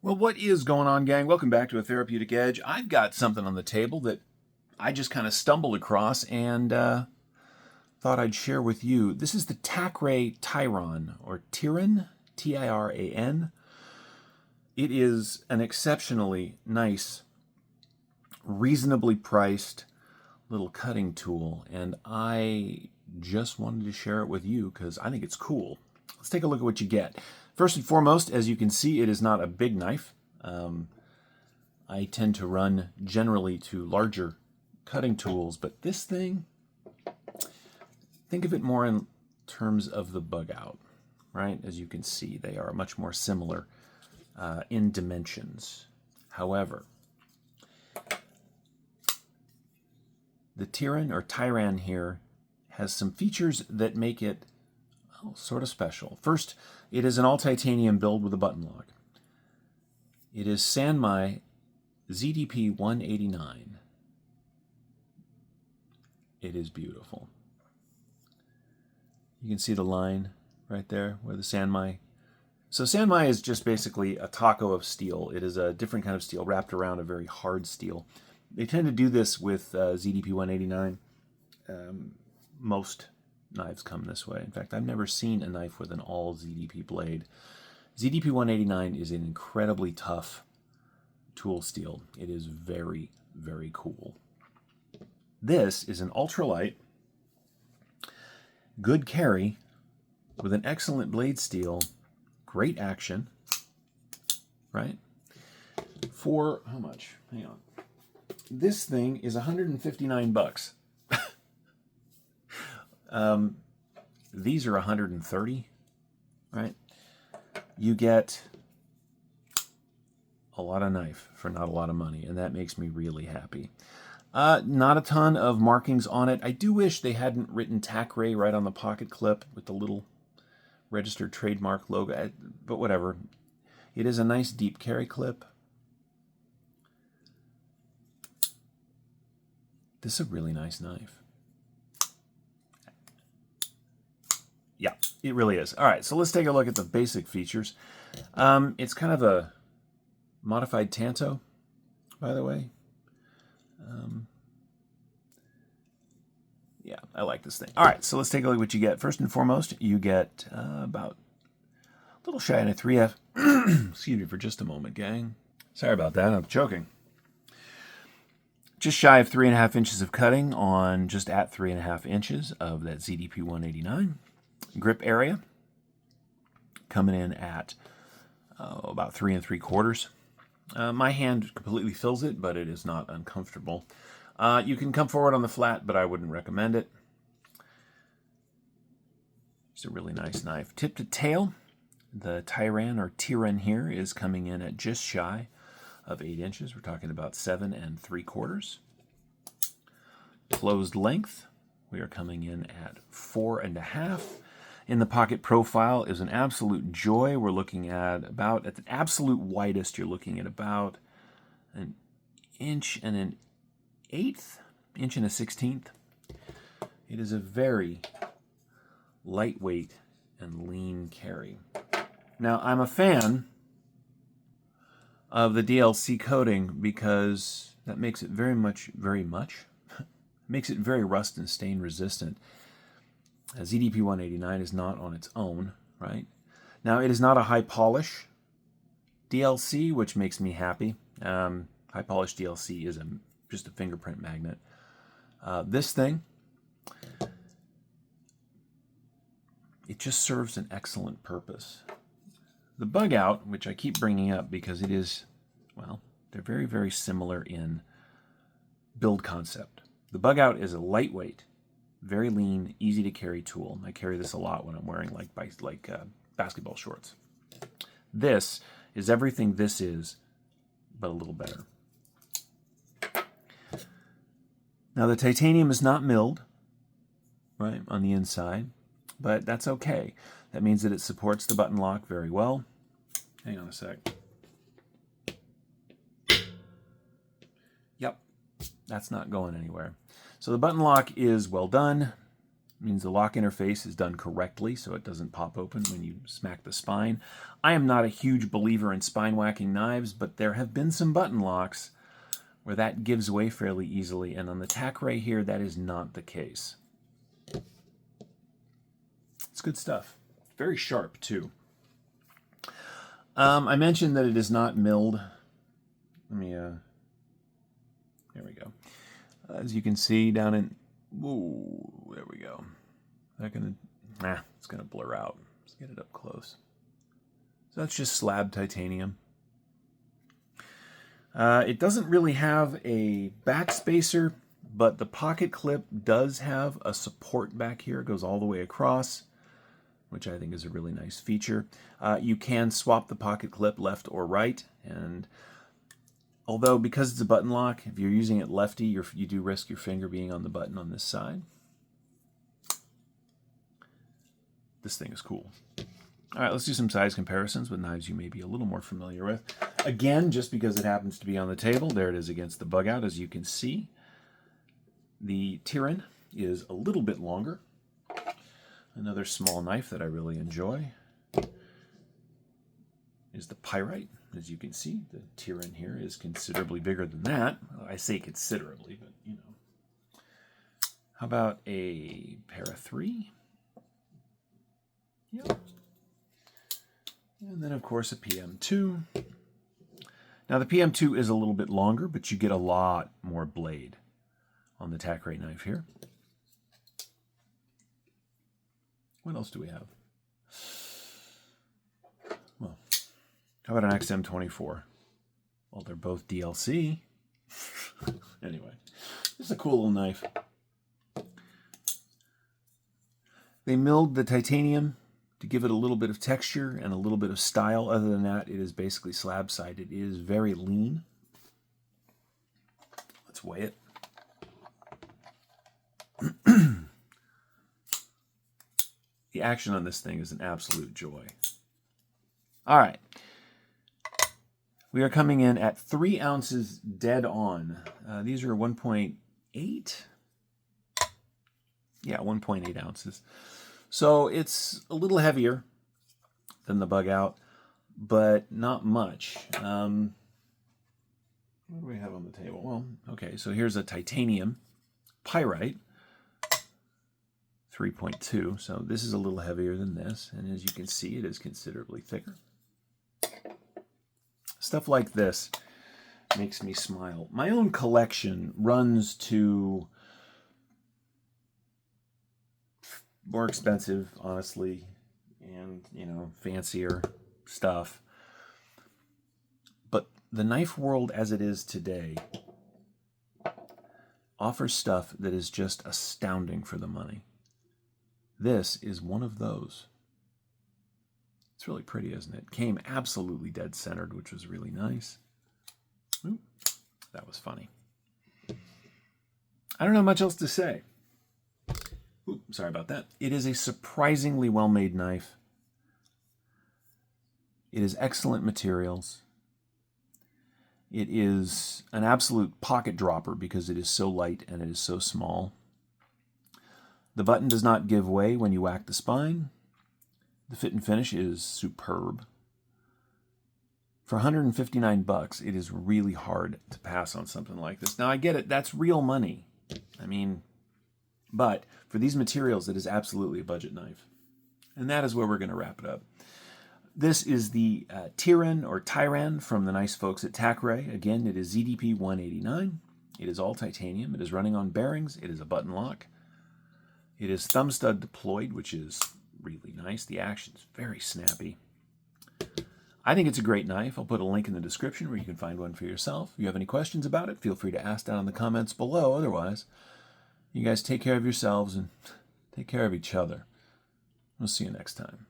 Well, what is going on, gang? Welcome back to A Therapeutic Edge. I've got something on the table that I just kind of stumbled across and thought I'd share with you. This is the Tacray Tiran, or Tiran, T-I-R-A-N. It is an exceptionally nice, reasonably priced little cutting tool, and I just wanted to share it with you because I think it's cool. Let's take a look at what you get. First and foremost, as you can see, it is not a big knife. I tend to run generally to larger cutting tools, but this thing, think of it more in terms of the bug out, right? As you can see, they are much more similar in dimensions. However, the Tiran or Tiran here has some features that make it sort of special. First, it is an all-titanium build with a button lock. It is Sanmai ZDP-189. It is beautiful. You can see the line right there where the Sanmai. So Sanmai is just basically a taco of steel. It is a different kind of steel wrapped around a very hard steel. They tend to do this with ZDP-189. Most knives come this way. In fact, I've never seen a knife with an all ZDP blade. ZDP-189 is an incredibly tough tool steel. It is very, very cool. This is an ultralight, good carry, with an excellent blade steel, great action, right? For how much? Hang on. This thing is 159 bucks. These are 130, right? You get a lot of knife for not a lot of money, and that makes me really happy. Not a ton of markings on it. I do wish they hadn't written Tacray right on the pocket clip with the little registered trademark logo, but whatever. It is a nice deep carry clip. This is a really nice knife. Yeah, it really is. All right, so let's take a look at the basic features. It's kind of a modified Tanto, by the way. Yeah, I like this thing. All right, so let's take a look at what you get. First and foremost, you get about a little shy of a 3F. Excuse me for just a moment, gang. Sorry about that, I'm choking. Just shy of 3.5 inches of cutting on just at 3.5 inches of that ZDP-189. Grip area coming in at about 3 3/4. My hand completely fills it, but it is not uncomfortable. You can come forward on the flat, but I wouldn't recommend it. It's a really nice knife. Tip to tail, the Tiran here is coming in at just shy of 8 inches. We're talking about 7 3/4. Closed length, we are coming in at 4.5. In the pocket profile is an absolute joy. We're looking at about, at the absolute widest, you're looking at about 1 inch and 1/8, inch and 1/16. It is a very lightweight and lean carry. Now, I'm a fan of the DLC coating because that makes it makes it very rust and stain resistant. ZDP-189 is not on its own, right? Now, it is not a high polish DLC, which makes me happy. High polish DLC is just a fingerprint magnet. This thing, it just serves an excellent purpose. The bug out, which I keep bringing up because it is, well, they're very, very similar in build concept. The bug out is a lightweight, very lean, easy to carry tool. I carry this a lot when I'm wearing like basketball shorts. This is everything this is, but a little better. Now the titanium is not milled, right, on the inside, but that's okay. That means that it supports the button lock very well. Hang on a sec. Yep, that's not going anywhere. So the button lock is well done. means the lock interface is done correctly so it doesn't pop open when you smack the spine. I am not a huge believer in spine whacking knives, but there have been some button locks where that gives way fairly easily, and on the Tacray here, that is not the case. It's good stuff. Very sharp, too. I mentioned that it is not milled. Let me, there we go. As you can see down in, whoa, there we go. It's gonna blur out. Let's get it up close. So that's just slab titanium. It doesn't really have a backspacer, but the pocket clip does have a support back here. It goes all the way across, which I think is a really nice feature. You can swap the pocket clip left or right, and although because it's a button lock, if you're using it lefty, you do risk your finger being on the button on this side. This thing is cool. All right, let's do some size comparisons with knives you may be a little more familiar with. Again, just because it happens to be on the table, there it is against the bug out, as you can see. The Tiran is a little bit longer. Another small knife that I really enjoy is the pyrite. As you can see, the Tiran here is considerably bigger than that. Well, I say considerably, but you know. How about a para 3? Yep. And then, of course, a PM2. Now, the PM2 is a little bit longer, but you get a lot more blade on the Tacray knife here. What else do we have? Well, how about an XM24? Well, they're both DLC. Anyway, this is a cool little knife. They milled the titanium to give it a little bit of texture and a little bit of style. Other than that, it is basically slab-sided. It is very lean. Let's weigh it. The action on this thing is an absolute joy. All right. We are coming in at 3 ounces dead on. These are 1.8? Yeah, 1.8 ounces. So it's a little heavier than the bug out, but not much. What do we have on the table? Well, okay, so here's a titanium pyrite, 3.2. So this is a little heavier than this, and as you can see, it is considerably thicker. Stuff like this makes me smile. My own collection runs to more expensive, honestly, and, you know, fancier stuff. But the knife world as it is today offers stuff that is just astounding for the money. This is one of those. It's really pretty, isn't it? Came absolutely dead centered, which was really nice. Ooh, that was funny. I don't know much else to say. Ooh, sorry about that. It is a surprisingly well-made knife. It is excellent materials. It is an absolute pocket dropper because it is so light and it is so small. The button does not give way when you whack the spine. The fit and finish is superb. For $159, it is really hard to pass on something like this. Now, I get it. That's real money. I mean, but for these materials, it is absolutely a budget knife. And that is where we're going to wrap it up. This is the Tiran or Tiran from the nice folks at Tacray. Again, it is ZDP-189. It is all titanium. It is running on bearings. It is a button lock. It is thumb stud deployed, which is really nice. The action is very snappy. I think it's a great knife. I'll put a link in the description where you can find one for yourself. If you have any questions about it, feel free to ask down in the comments below. Otherwise, you guys take care of yourselves and take care of each other. We'll see you next time.